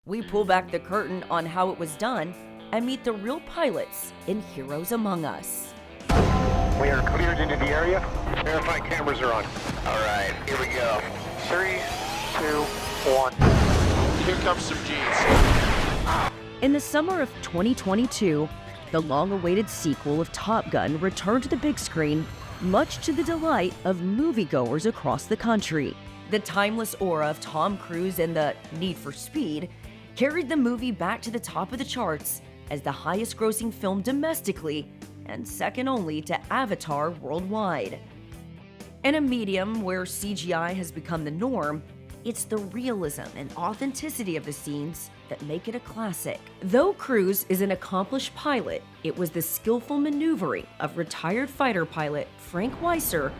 We pull back the curtain on how it was done and meet the real pilots in Heroes Among Us. We are cleared into the area. Verify cameras are on. All right, here we go. 3, 2, 1. Here comes some G's. In the summer of 2022, the long-awaited sequel of Top Gun returned to the big screen, much to the delight of moviegoers across the country. The timeless aura of Tom Cruise and the need for speed carried the movie back to the top of the charts as the highest-grossing film domestically and second only to Avatar worldwide. In a medium where CGI has become the norm, it's the realism and authenticity of the scenes that make it a classic. Though Cruise is an accomplished pilot, it was the skillful maneuvering of retired fighter pilot Frank Weisser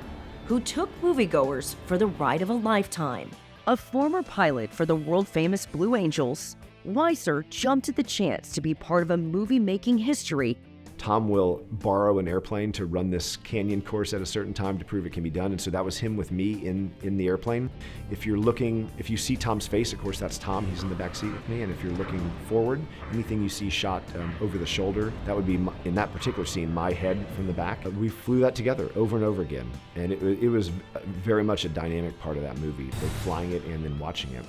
who took moviegoers for the ride of a lifetime. A former pilot for the world-famous Blue Angels, Weisser jumped at the chance to be part of a movie-making history. Tom will borrow an airplane to run this canyon course at a certain time to prove it can be done. And so that was him with me in the airplane. If you see Tom's face, of course, that's Tom. He's in the back seat with me. And if you're looking forward, anything you see shot over the shoulder, that would be, in that particular scene, my head from the back. We flew that together over and over again. And it was very much a dynamic part of that movie, both flying it and then watching it.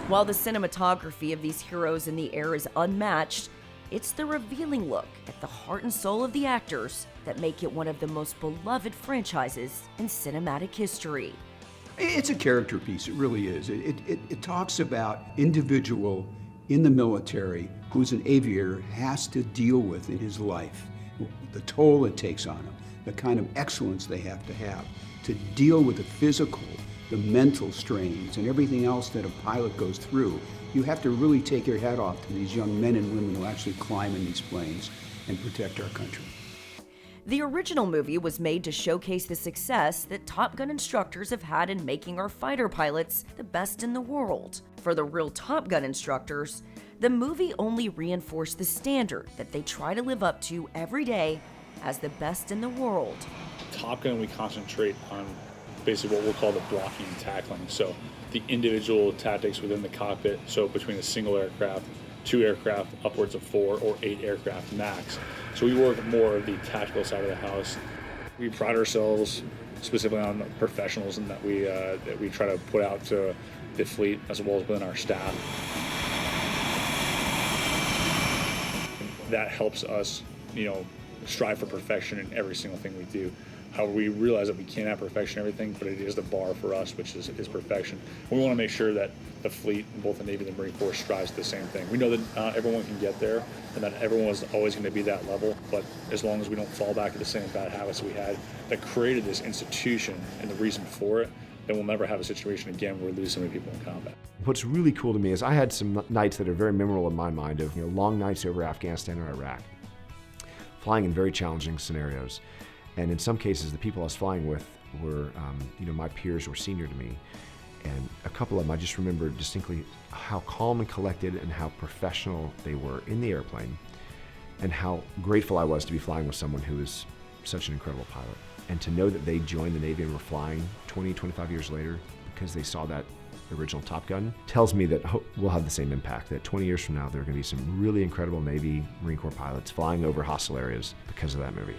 While the cinematography of these heroes in the air is unmatched, it's the revealing look at the heart and soul of the actors that make it one of the most beloved franchises in cinematic history. It's a character piece, it really is. It talks about individual in the military who's an aviator has to deal with in his life, the toll it takes on him, the kind of excellence they have to deal with the physical, the mental strains, and everything else that a pilot goes through. You have to really take your hat off to these young men and women who actually climb in these planes and protect our country. The original movie was made to showcase the success that Top Gun instructors have had in making our fighter pilots the best in the world. For the real Top Gun instructors, the movie only reinforced the standard that they try to live up to every day as the best in the world. Top Gun, we concentrate on basically what we'll call the blocking and tackling. So the individual tactics within the cockpit, so between a single aircraft, 2 aircraft, upwards of 4 or 8 aircraft max. So we work more of the tactical side of the house. We pride ourselves specifically on the professionals and that we try to put out to the fleet as well as within our staff. That helps us, strive for perfection in every single thing we do. However, we realize that we can't have perfection in everything, but it is the bar for us, which is perfection. We want to make sure that the fleet, both the Navy and the Marine Corps, strives to the same thing. We know that not everyone can get there, and that everyone is always going to be that level, but as long as we don't fall back to the same bad habits we had that created this institution and the reason for it, then we'll never have a situation again where we lose so many people in combat. What's really cool to me is I had some nights that are very memorable in my mind of long nights over Afghanistan or Iraq, flying in very challenging scenarios. And in some cases, the people I was flying with were, my peers were senior to me. And a couple of them, I just remember distinctly how calm and collected and how professional they were in the airplane and how grateful I was to be flying with someone who is such an incredible pilot. And to know that they joined the Navy and were flying 20, 25 years later because they saw that original Top Gun tells me that we'll have the same impact, that 20 years from now, there are going to be some really incredible Navy, Marine Corps pilots flying over hostile areas because of that movie.